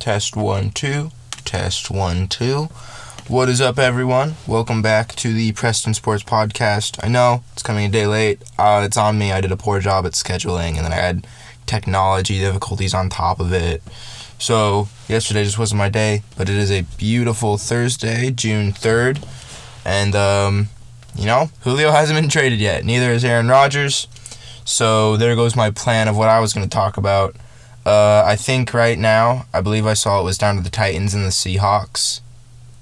Test 1, 2. Test 1, 2. What is up, everyone? Welcome back to the Preston Sports Podcast. I know it's coming a day late. It's on me. I did a poor job at scheduling, and then I had technology difficulties on top of it. So yesterday just wasn't my day, but it is a beautiful Thursday, June 3rd. And, Julio hasn't been traded yet. Neither is Aaron Rodgers. So there goes my plan of what I was going to talk about. I think right now, I believe I saw it was down to the Titans and the Seahawks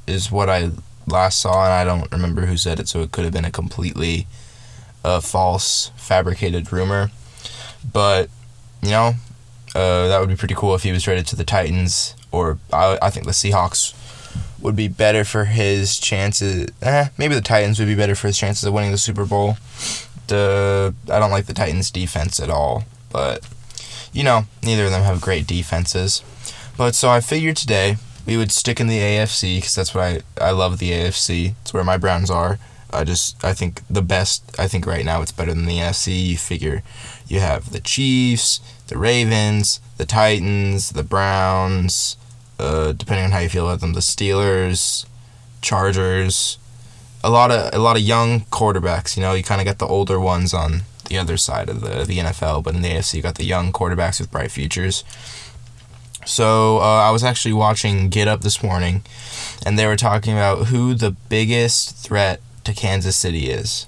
is what I last saw, and I don't remember who said it, so it could have been a completely false, fabricated rumor. But, that would be pretty cool if he was traded to the Titans, or I think the Seahawks would be better for his chances. Maybe the Titans would be better for his chances of winning the Super Bowl. I don't like the Titans' defense at all, but neither of them have great defenses. But so I figured today we would stick in the AFC because that's what I love the AFC. It's where my Browns are. I think right now it's better than the NFC. You figure you have the Chiefs, the Ravens, the Titans, the Browns, depending on how you feel about them, the Steelers, Chargers, a lot of young quarterbacks. You kind of get the older ones on the other side of the NFL, but in the AFC you got the young quarterbacks with bright futures. So I was actually watching Get Up this morning, and they were talking about who the biggest threat to Kansas City is.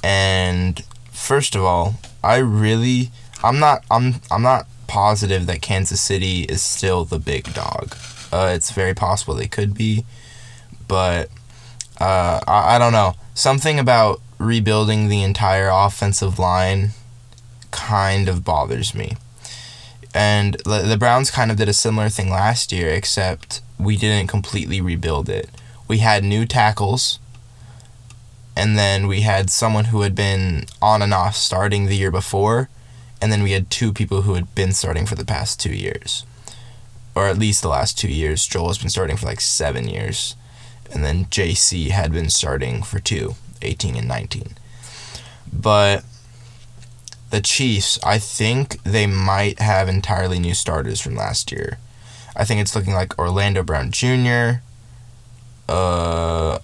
And first of all, I'm not positive that Kansas City is still the big dog. It's very possible they could be, but I don't know. Something about rebuilding the entire offensive line kind of bothers me. And the Browns kind of did a similar thing last year, except we didn't completely rebuild it. We had new tackles, and then we had someone who had been on and off starting the year before, and then we had two people who had been starting for the past 2 years. Or at least the last 2 years. Joel has been starting for 7 years. And then JC had been starting for 18 and 19. But the Chiefs, I think they might have entirely new starters from last year. I think it's looking like Orlando Brown Jr., their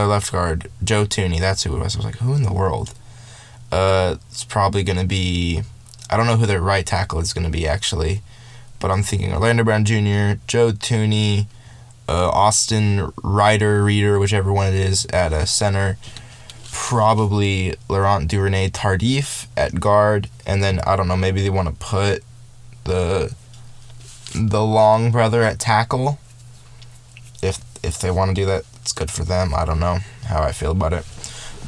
left guard, Joe Thuney, that's who it was. I was like, who in the world? It's probably going to be, I don't know who their right tackle is going to be, actually, but I'm thinking Orlando Brown Jr., Joe Thuney, Austin Reeder, whichever one it is, at center, probably Laurent Duvernay-Tardif at guard, and then, I don't know, maybe they want to put the Long brother at tackle. If they want to do that, it's good for them. I don't know how I feel about it.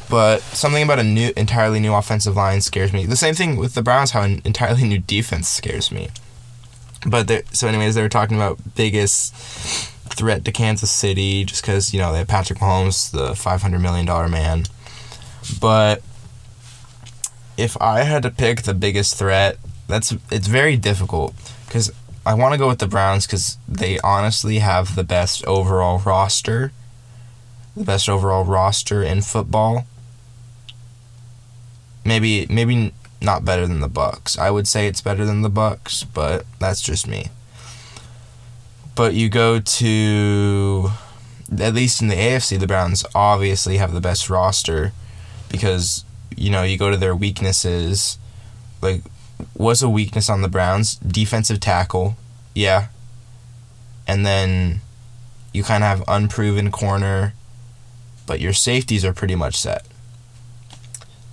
But something about entirely new offensive line scares me. The same thing with the Browns, how an entirely new defense scares me. But they were talking about biggest threat to Kansas City just because, they have Patrick Mahomes, the $500 million man. But if I had to pick the biggest threat, it's very difficult because I want to go with the Browns because they honestly have the best overall roster in football. Maybe not better than the Bucs. I would say it's better than the Bucs, but that's just me. But you go to, at least in the AFC, the Browns obviously have the best roster because, you go to their weaknesses. What's a weakness on the Browns? Defensive tackle, yeah. And then you kind of have unproven corner, but your safeties are pretty much set.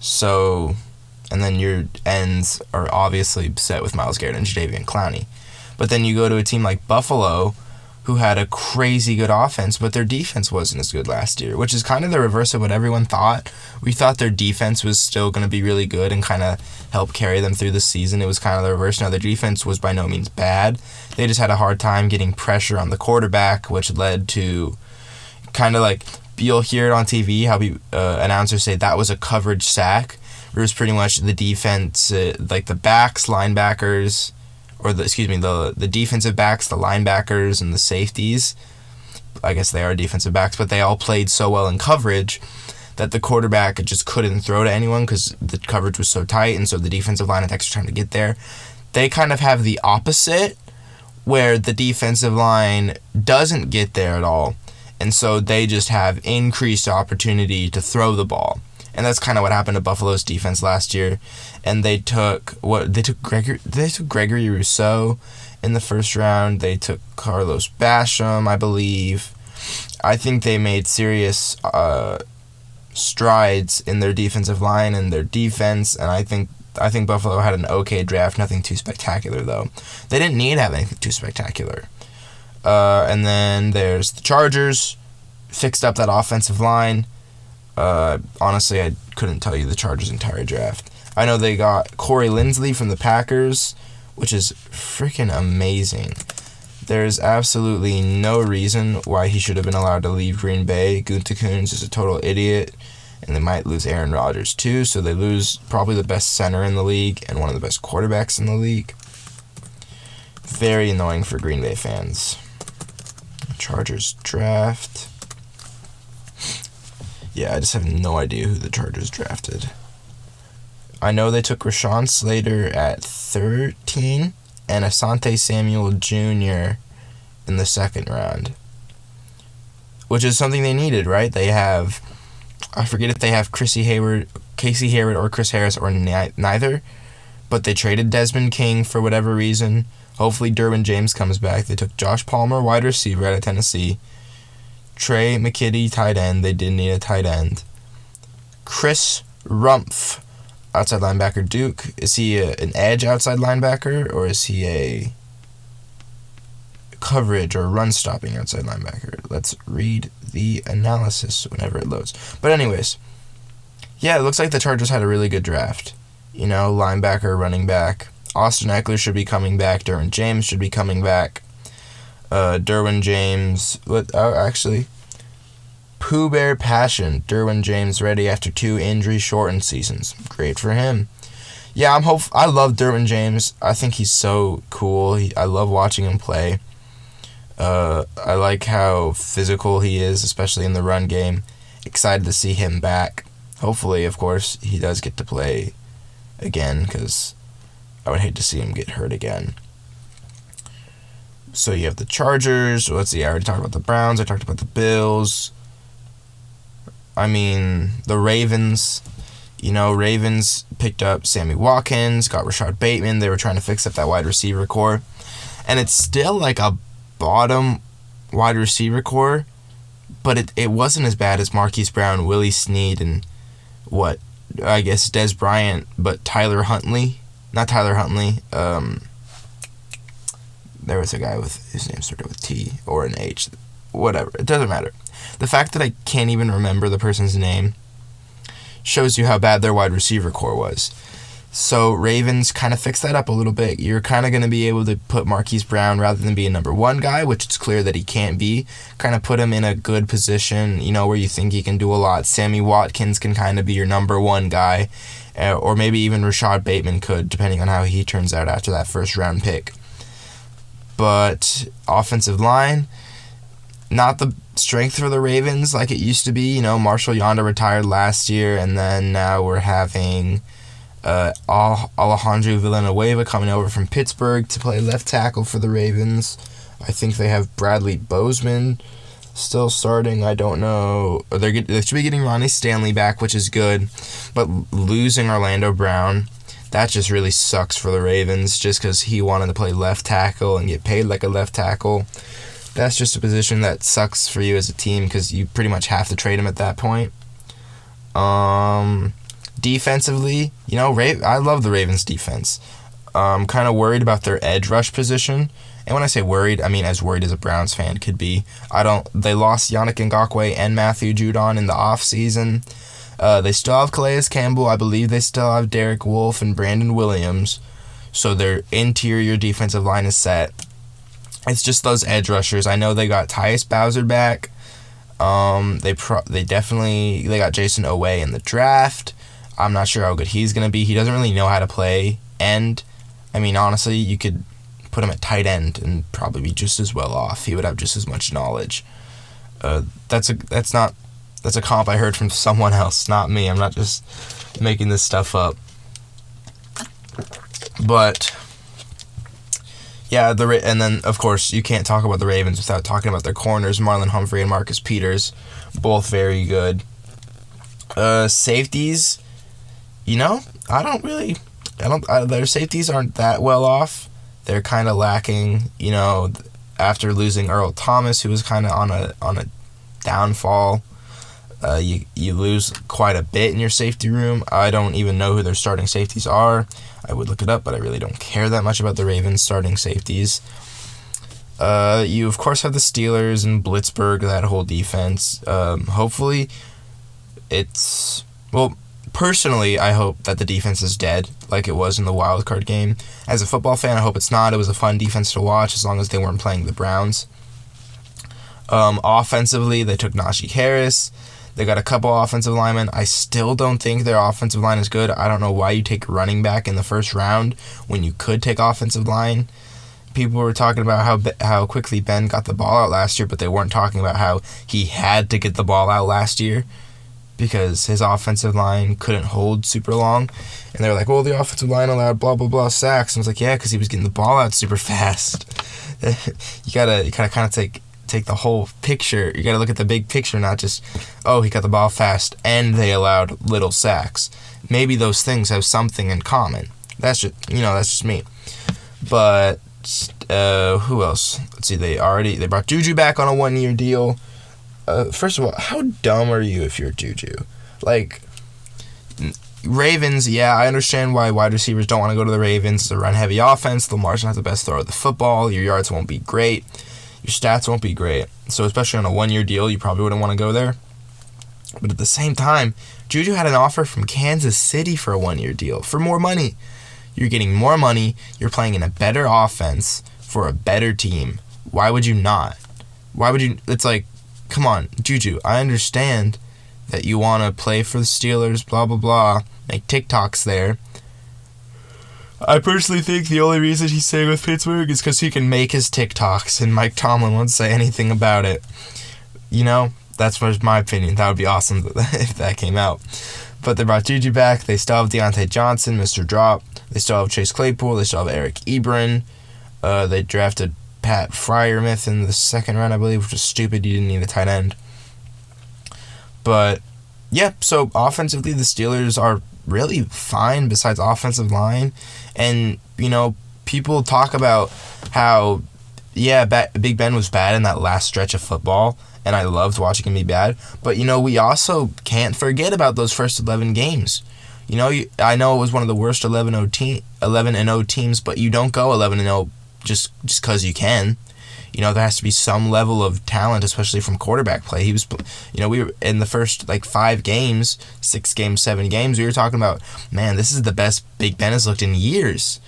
So, and then your ends are obviously set with Myles Garrett and Jadeveon Clowney. But then you go to a team like Buffalo, who had a crazy good offense, but their defense wasn't as good last year, which is kind of the reverse of what everyone thought. We thought their defense was still going to be really good and kind of help carry them through the season. It was kind of the reverse. Now, their defense was by no means bad. They just had a hard time getting pressure on the quarterback, which led to kind of you'll hear it on TV, how announcers say that was a coverage sack. It was pretty much the defense, the backs, linebackers, or the defensive backs, the linebackers, and the safeties. I guess they are defensive backs, but they all played so well in coverage that the quarterback just couldn't throw to anyone because the coverage was so tight, and so the defensive line had extra time to get there. they kind of have the opposite, where the defensive line doesn't get there at all. And so they just have increased opportunity to throw the ball. And that's kind of what happened to Buffalo's defense last year. And they took Gregory Rousseau in the first round. They took Carlos Basham, I believe. I think they made serious strides in their defensive line and their defense, and I think Buffalo had an okay draft, nothing too spectacular though. They didn't need to have anything too spectacular. And then there's the Chargers, fixed up that offensive line. Honestly, I couldn't tell you the Chargers' entire draft. I know they got Corey Linsley from the Packers, which is freaking amazing. There's absolutely no reason why he should have been allowed to leave Green Bay. Gutekunst is a total idiot, and they might lose Aaron Rodgers too, so they lose probably the best center in the league and one of the best quarterbacks in the league. Very annoying for Green Bay fans. Chargers draft. Yeah, I just have no idea who the Chargers drafted. I know they took Rashawn Slater at 13 and Asante Samuel Jr. in the second round, which is something they needed, right? They have, I forget if they have Casey Hayward, or Chris Harris, or neither, but they traded Desmond King for whatever reason. Hopefully Derwin James comes back. They took Josh Palmer, wide receiver out of Tennessee. Trey McKitty, tight end. They did need a tight end. Chris Rumpf, outside linebacker, Duke. Is he an edge outside linebacker, or is he a coverage or run-stopping outside linebacker? Let's read the analysis whenever it loads. But anyways, yeah, it looks like the Chargers had a really good draft. You know, linebacker, running back. Austin Eckler should be coming back. Derwin James should be coming back. Derwin James, Pooh Bear Passion. Derwin James ready after 2 injury-shortened seasons. Great for him. Yeah, I love Derwin James. I think he's so cool. I love watching him play. I like how physical he is, especially in the run game. Excited to see him back. Hopefully, of course, he does get to play again, because I would hate to see him get hurt again. So you have the Chargers. Let's see, I already talked about the Browns. I talked about the Bills. I mean, the Ravens. You know, Ravens picked up Sammy Watkins, got Rashad Bateman. They were trying to fix up that wide receiver core. And it's still like a bottom wide receiver core, but it wasn't as bad as Marquise Brown, Willie Snead, and Des Bryant, but Tyler Huntley. Not Tyler Huntley. There was a guy with his name started with T or an H. Whatever. It doesn't matter. The fact that I can't even remember the person's name shows you how bad their wide receiver core was. So Ravens kind of fixed that up a little bit. You're kind of going to be able to put Marquise Brown, rather than be a number 1 guy, which it's clear that he can't be, kind of put him in a good position, you know, where you think he can do a lot. Sammy Watkins can kind of be your number 1 guy, or maybe even Rashad Bateman could, depending on how he turns out after that first round pick. But offensive line, not the strength for the Ravens like it used to be. You know, Marshall Yonda retired last year, and then now we're having Alejandro Villanueva coming over from Pittsburgh to play left tackle for the Ravens. I think they have Bradley Bozeman still starting. I don't know. They should be getting Ronnie Stanley back, which is good, but losing Orlando Brown, that just really sucks for the Ravens, just because he wanted to play left tackle and get paid like a left tackle. That's just a position that sucks for you as a team, because you pretty much have to trade him at that point. Defensively, you know, I love the Ravens' defense. I'm kind of worried about their edge rush position. And when I say worried, I mean as worried as a Browns fan could be. They lost Yannick Ngakoue and Matthew Judon in the offseason. They still have Calais Campbell. I believe they still have Derek Wolfe and Brandon Williams. So their interior defensive line is set. It's just those edge rushers. I know they got Tyus Bowser back. They got Jason Owe in the draft. I'm not sure how good he's going to be. He doesn't really know how to play end. I mean, honestly, you could put him at tight end and probably be just as well off. He would have just as much knowledge. That's a comp I heard from someone else, not me. I'm not just making this stuff up. But Yeah, and then, of course, you can't talk about the Ravens without talking about their corners, Marlon Humphrey and Marcus Peters. Both very good. Safeties, their safeties aren't that well off. They're kind of lacking, after losing Earl Thomas, who was kind of on a downfall. You lose quite a bit in your safety room. I don't even know who their starting safeties are. I would look it up, but I really don't care that much about the Ravens starting safeties. You, of course, have the Steelers and Blitzburg, that whole defense. Hopefully, personally, I hope that the defense is dead, like it was in the wild card game. As a football fan, I hope it's not. It was a fun defense to watch, as long as they weren't playing the Browns. Offensively, they took Najee Harris. They got a couple offensive linemen. I still don't think their offensive line is good. I don't know why you take running back in the first round when you could take offensive line. People were talking about how quickly Ben got the ball out last year, but they weren't talking about how he had to get the ball out last year because his offensive line couldn't hold super long. And they were like, well, the offensive line allowed blah, blah, blah sacks. And I was like, yeah, because he was getting the ball out super fast. You gotta kind of take the whole picture. You gotta look at the big picture, not just, oh, he got the ball fast and they allowed little sacks. Maybe those things have something in common. That's just me. But who else? Let's see. They brought Juju back on a 1-year deal. First of all, how dumb are you if you're Juju? Like, Ravens, yeah, I understand why wide receivers don't want to go to the Ravens. It's a run-heavy offense. Lamar's not the best thrower of the football. Your yards won't be great. Your stats won't be great. So especially on a 1-year deal, you probably wouldn't want to go there. But at the same time, Juju had an offer from Kansas City for a 1-year deal for more money. You're getting more money. You're playing in a better offense for a better team. Why would you not? Why would you? It's like, come on, Juju, I understand that you want to play for the Steelers, blah, blah, blah, make TikToks there. I personally think the only reason he's staying with Pittsburgh is because he can make his TikToks and Mike Tomlin won't say anything about it. That's my opinion. That would be awesome if that came out. But they brought Juju back. They still have Deontay Johnson, Mr. Drop. They still have Chase Claypool. They still have Eric Ebron. They drafted Pat Freiermuth in the second round, I believe, which was stupid. You didn't need a tight end. But, yeah, so offensively, the Steelers are really fine besides offensive line. And, people talk about how, yeah, Big Ben was bad in that last stretch of football, and I loved watching him be bad. But, we also can't forget about those first 11 games. I know it was one of the worst 11-0 teams, but you don't go 11-0 just because you can. There has to be some level of talent, especially from quarterback play. He was, we were in the first 5 games, 6 games, 7 games. We were talking about, man, this is the best Big Ben has looked in years.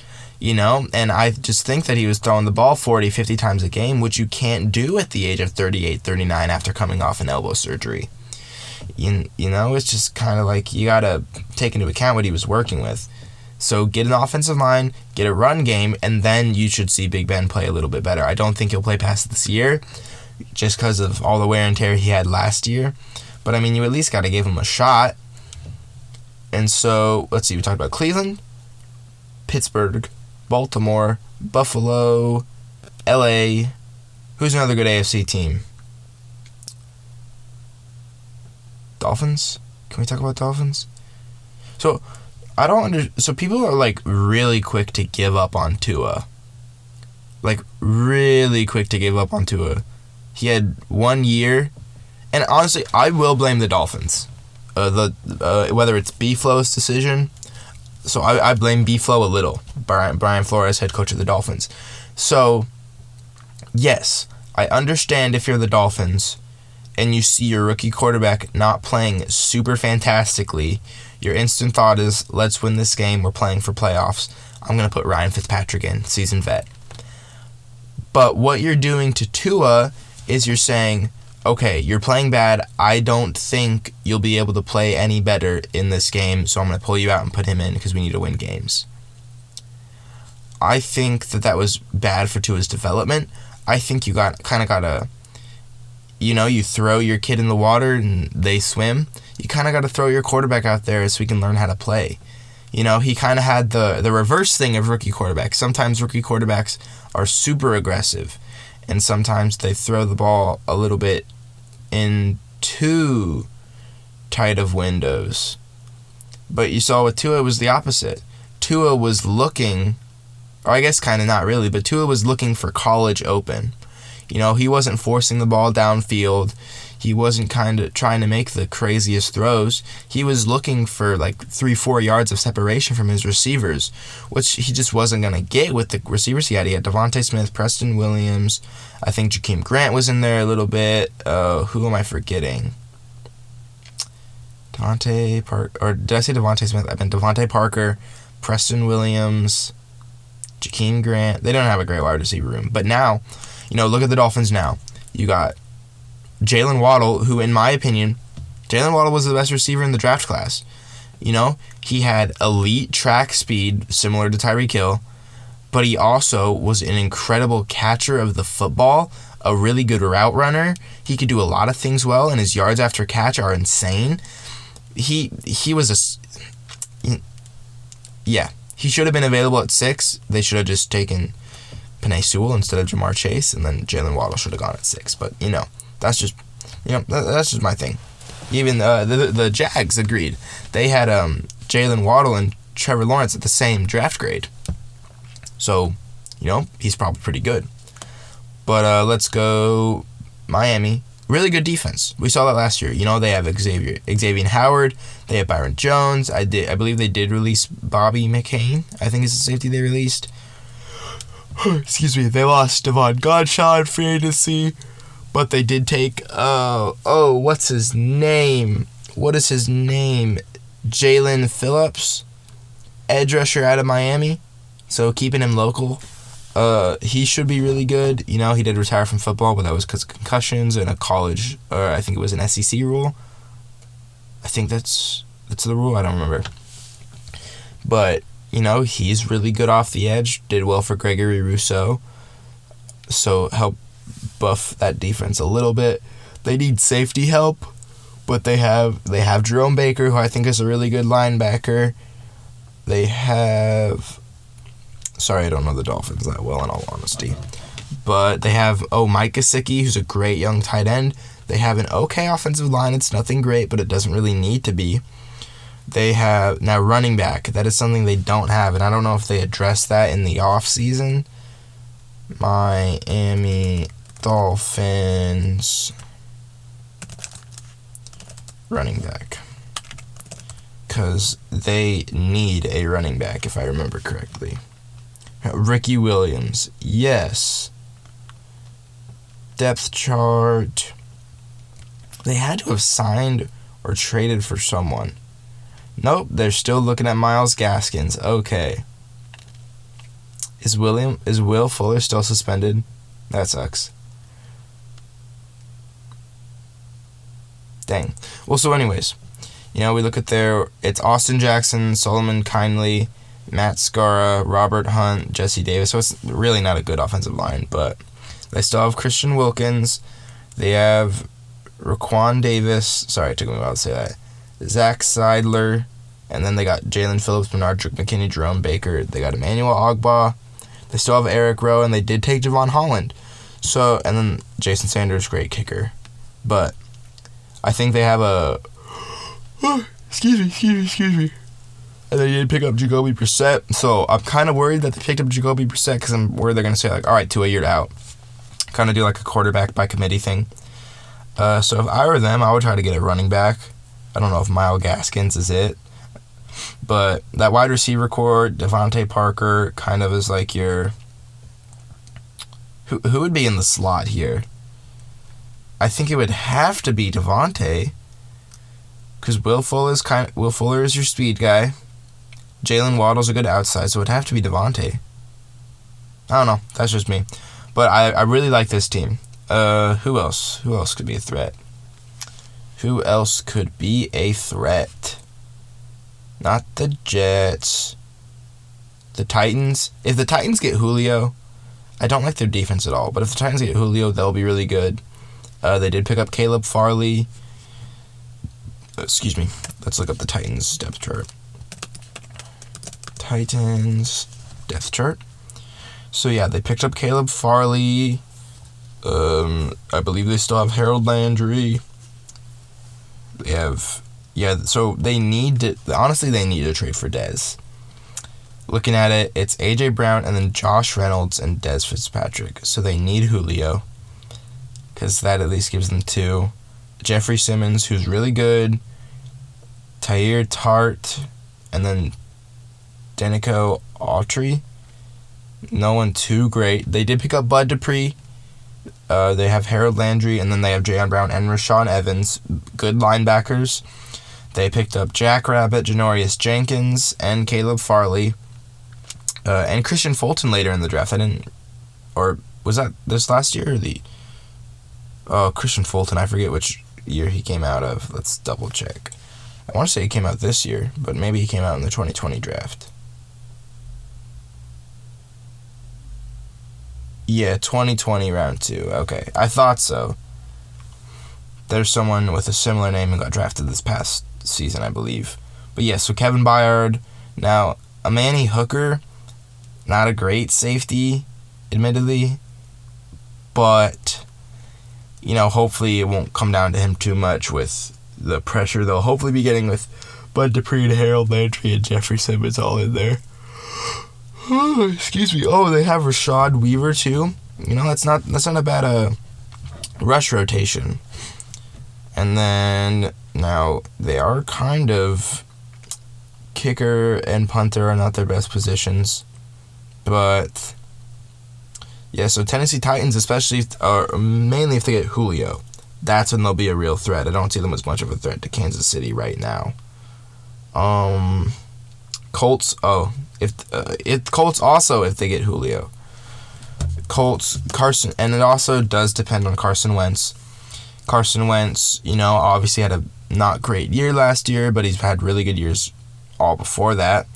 And I just think that he was throwing the ball 40, 50 times a game, which you can't do at the age of 38, 39 after coming off an elbow surgery. It's just kind of like you got to take into account what he was working with. So get an offensive line, get a run game, and then you should see Big Ben play a little bit better. I don't think he'll play past this year just because of all the wear and tear he had last year. But, you at least got to give him a shot. And so, let's see, we talked about Cleveland, Pittsburgh, Baltimore, Buffalo, LA. Who's another good AFC team? Dolphins? Can we talk about Dolphins? So, so people are, really quick to give up on Tua. Really quick to give up on Tua. He had 1 year. And honestly, I will blame the Dolphins. Whether it's B-Flow's decision. So I blame B-Flow a little. Brian Flores, head coach of the Dolphins. So, yes, I understand if you're the Dolphins and you see your rookie quarterback not playing super fantastically, your instant thought is, let's win this game, we're playing for playoffs. I'm going to put Ryan Fitzpatrick in, seasoned vet. But what you're doing to Tua is you're saying, okay, you're playing bad, I don't think you'll be able to play any better in this game, so I'm going to pull you out and put him in because we need to win games. I think that was bad for Tua's development. I think you got to, you throw your kid in the water and they swim. You kind of got to throw your quarterback out there so he can learn how to play. He kind of had the reverse thing of rookie quarterbacks. Sometimes rookie quarterbacks are super aggressive, and sometimes they throw the ball a little bit in too tight of windows. But you saw with Tua, it was the opposite. Tua was looking, or I guess kind of not really, but Tua was looking for college open. He wasn't forcing the ball downfield. He wasn't kind of trying to make the craziest throws. He was looking for like 3-4 yards of separation from his receivers, which he just wasn't going to get with the receivers he had. He had Devontae Smith, Preston Williams. I think Jakeem Grant was in there a little bit. Who am I forgetting? Devontae Parker, or did I say Devontae Smith? I meant Devontae Parker, Preston Williams, Jakeem Grant. They don't have a great wide receiver room. But now, look at the Dolphins now. You got Jalen Waddle, who, in my opinion, Jalen Waddle was the best receiver in the draft class. He had elite track speed, similar to Tyreek Hill, but he also was an incredible catcher of the football, a really good route runner. He could do a lot of things well, and his yards after catch are insane. He was he should have been available at 6. They should have just taken Penei Sewell instead of Jamar Chase, and then Jalen Waddle should have gone at 6. But, that's just my thing. Even the Jags agreed. They had Jalen Waddle and Trevor Lawrence at the same draft grade. So, he's probably pretty good. But let's go Miami. Really good defense. We saw that last year. They have Xavier Howard. They have Byron Jones. I believe they did release Bobby McCain. I think is the safety they released. Excuse me. They lost Devon Godchaux free agency, but they did take what's his name? What is his name? Jalen Phillips, edge rusher out of Miami. So keeping him local. He should be really good. He did retire from football, but that was because of concussions and a college, or I think it was an SEC rule. I think that's the rule. I don't remember. But, he's really good off the edge. Did well for Gregory Rousseau. So help buff that defense a little bit. They need safety help, but they have Jerome Baker, who I think is a really good linebacker. They have... Sorry, I don't know the Dolphins that well, in all honesty. But they have, Mike Gesicki, who's a great young tight end. They have an okay offensive line. It's nothing great, but it doesn't really need to be. They have, now, running back. That is something they don't have, and I don't know if they addressed that in the offseason. Miami Dolphins running back. Because they need a running back, if I remember correctly. Ricky Williams, yes. Depth chart. They had to have signed or traded for someone. Nope, they're still looking at Myles Gaskins. Okay. Is Will Fuller still suspended? That sucks. Dang. Well, so anyways, we look at it's Austin Jackson, Solomon Kindley, Matt Scarra, Robert Hunt, Jesse Davis. So it's really not a good offensive line, but they still have Christian Wilkins. They have Raquan Davis. Sorry, it took me a while to say that. Zach Seidler. And then they got Jalen Phillips, Bernard McKinney, Jerome Baker. They got Emmanuel Ogbah. They still have Eric Rowe, and they did take Javon Holland. So, and then Jason Sanders, great kicker. But I think they have a... Excuse me. And they did pick up Jacoby Brissett. So I'm kind of worried that they picked up Jacoby Brissett because I'm worried they're going to say, all right, Tua, you're out. Kind of do like a quarterback by committee thing. So if I were them, I would try to get a running back. I don't know if Myles Gaskins is it. But that wide receiver core, Devontae Parker, kind of is like your... Who would be in the slot here? I think it would have to be Devontae. Because Will Fuller is your speed guy. Jalen Waddle's a good outside, so it would have to be Devontae. I don't know. That's just me. But I really like this team. Who else? Who else could be a threat? Who else could be a threat? Not the Jets. The Titans. If the Titans get Julio, I don't like their defense at all. But if the Titans get Julio, they'll be really good. They did pick up Caleb Farley. Excuse me. Let's look up the Titans depth chart. Titans depth chart. So yeah, they picked up Caleb Farley. I believe they still have Harold Landry. They have, so they need to, honestly, they need to trade for Dez. Looking at it, it's A.J. Brown and then Josh Reynolds and Dez Fitzpatrick. So they need Julio, because that at least gives them two. Jeffrey Simmons, who's really good. Tyir Tart, and then Denico Autry. No one too great. They did pick up Bud Dupree. They have Harold Landry, and then they have Jayon Brown and Rashawn Evans. Good linebackers. They picked up Jack Rabbit, Janorius Jenkins, and Caleb Farley. And Christian Fulton later in the draft. Or was that this last year or Christian Fulton, I forget which year he came out of. Let's double check. I want to say he came out this year, but maybe he came out in the 2020 draft. Yeah, 2020 round 2. Okay, I thought so. There's someone with a similar name who got drafted this past season, I believe. But yeah, so Kevin Byard. Now, Amani Hooker, not a great safety, admittedly. But, hopefully it won't come down to him too much with the pressure they'll hopefully be getting with Bud Dupree and Harold Landry and Jeffrey Simmons all in there. Excuse me. Oh, they have Rashad Weaver too. That's not a bad rush rotation. And then now they are kind of, kicker and punter are not their best positions, but yeah. So Tennessee Titans, especially mainly if they get Julio, that's when they'll be a real threat. I don't see them as much of a threat to Kansas City right now. Colts. Colts also if they get Julio. Colts, Carson, and it also does depend on Carson Wentz. Carson Wentz, obviously had a not great year last year, but he's had really good years all before that.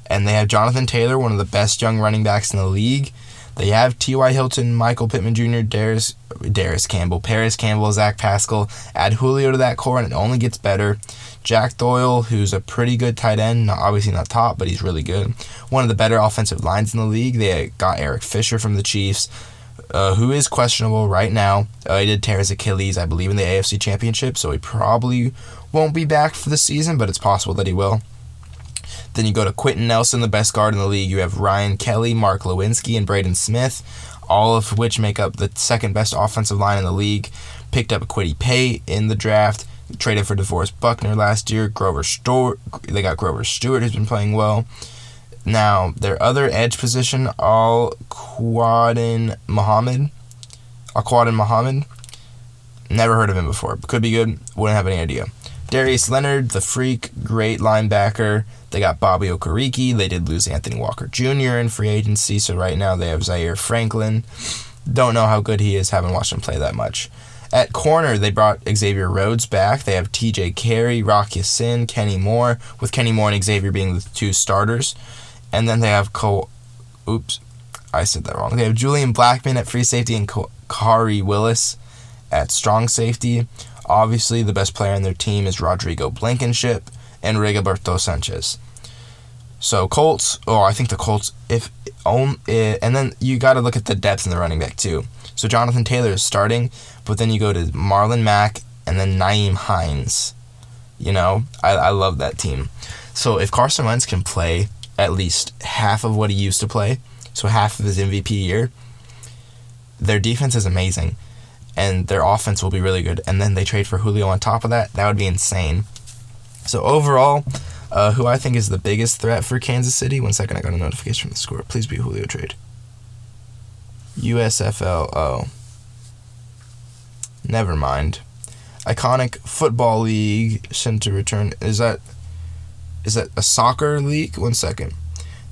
And they have Jonathan Taylor, one of the best young running backs in the league. They have T.Y. Hilton, Michael Pittman Jr., Paris Campbell, Zach Pascal. Add Julio to that core, and it only gets better. Jack Doyle, who's a pretty good tight end, obviously not top, but he's really good. One of the better offensive lines in the league. They got Eric Fisher from the Chiefs, who is questionable right now. He did tear his Achilles, I believe, in the AFC Championship, so he probably won't be back for the season, but it's possible that he will. Then you go to Quentin Nelson, the best guard in the league. You have Ryan Kelly, Mark Lewinsky, and Braden Smith, all of which make up the second best offensive line in the league. Picked up Kwity Paye in the draft. Traded for DeForest Buckner last year. They got Grover Stewart, who's been playing well. Now, their other edge position, Al-Quadin Muhammad. Never heard of him before, but could be good. Wouldn't have any idea. Darius Leonard, the freak, great linebacker. They got Bobby Okereke. They did lose Anthony Walker Jr. in free agency, so right now they have Zaire Franklin. Don't know how good he is. Haven't watched him play that much. At corner, they brought Xavier Rhodes back. They have T.J. Carey, Rock Ya-Sin, Kenny Moore, with Kenny Moore and Xavier being the two starters. And then they have I said that wrong. They have Julian Blackman at free safety and Khari Willis at strong safety. Obviously, the best player on their team is Rodrigo Blankenship and Rigoberto Sanchez. So Colts, I think the Colts, and then you got to look at the depth in the running back too. So Jonathan Taylor is starting, but then you go to Marlon Mack and then Nyheim Hines. I love that team. So if Carson Wentz can play at least half of what he used to play, so half of his MVP year, their defense is amazing, and their offense will be really good. And then they trade for Julio on top of that. That would be insane. So overall, who I think is the biggest threat for Kansas City. One second, I got a notification from the score. Please be Julio trade. USFL. Never mind. Iconic Football League sent to return. Is that a soccer league? One second.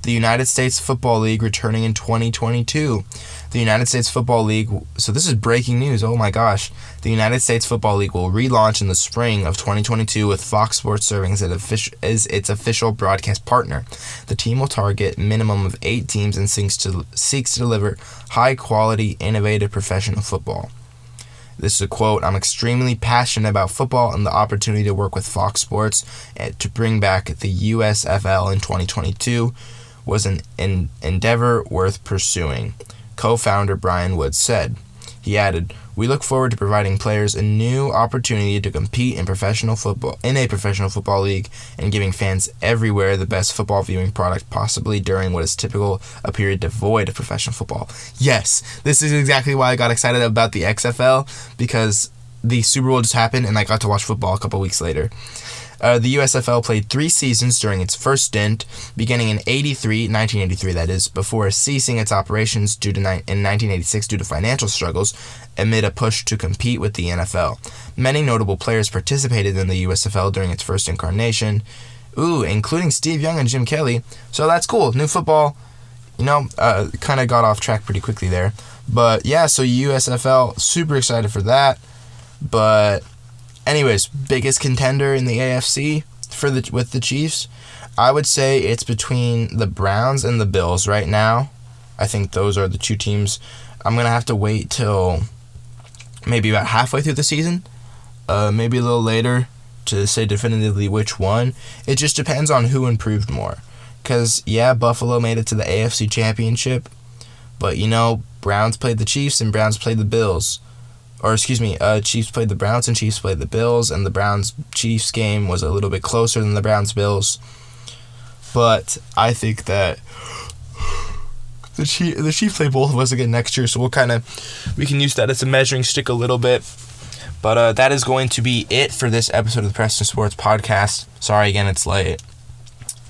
The United States Football League returning in 2022. The United States Football League, so this is breaking news, oh my gosh. The United States Football League will relaunch in the spring of 2022 with Fox Sports serving as its official broadcast partner. The team will target a minimum of 8 teams and seeks to deliver high-quality, innovative professional football. This is a quote, "I'm extremely passionate about football and the opportunity to work with Fox Sports to bring back the USFL in 2022. was an endeavor worth pursuing, co-founder Brian Woods said. He added, "We look forward to providing players a new opportunity to compete in a professional football league and giving fans everywhere the best football viewing product possibly during what is typical a period devoid of professional football." Yes, this is exactly why I got excited about the XFL, because the Super Bowl just happened and I got to watch football a couple weeks later. The USFL played 3 seasons during its first stint, beginning in 1983 that is, before ceasing its operations in 1986 due to financial struggles amid a push to compete with the NFL. Many notable players participated in the USFL during its first incarnation, including Steve Young and Jim Kelly, so that's cool. New football, kind of got off track pretty quickly there. But yeah, so USFL, super excited for that. But anyways, biggest contender in the AFC with the Chiefs, I would say it's between the Browns and the Bills right now. I think those are the 2 teams. I'm going to have to wait till maybe about halfway through the season, maybe a little later, to say definitively which one. It just depends on who improved more. Because, yeah, Buffalo made it to the AFC Championship, but, Browns played the Chiefs and Browns played the Bills. Chiefs played the Browns and Chiefs played the Bills, and the Browns-Chiefs game was a little bit closer than the Browns-Bills. But I think that the Chiefs play both of us again next year, so we can use that as a measuring stick a little bit. But that is going to be it for this episode of the Preston Sports Podcast. Sorry again, it's late.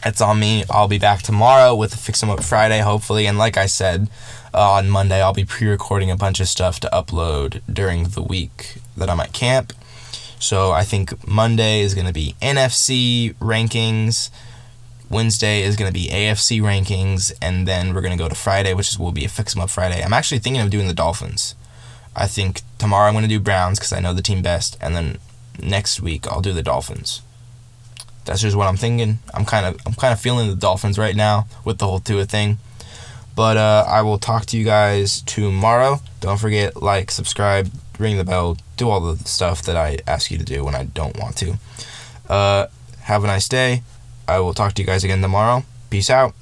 It's on me. I'll be back tomorrow with a Fix 'em Up Friday, hopefully. And like I said, on Monday, I'll be pre-recording a bunch of stuff to upload during the week that I'm at camp. So I think Monday is going to be NFC rankings. Wednesday is going to be AFC rankings. And then we're going to go to Friday, which will be a Fix 'em Up Friday. I'm actually thinking of doing the Dolphins. I think tomorrow I'm going to do Browns because I know the team best. And then next week I'll do the Dolphins. That's just what I'm thinking. I'm kind of feeling the Dolphins right now with the whole Tua thing. But I will talk to you guys tomorrow. Don't forget, like, subscribe, ring the bell, do all the stuff that I ask you to do when I don't want to. Have a nice day. I will talk to you guys again tomorrow. Peace out.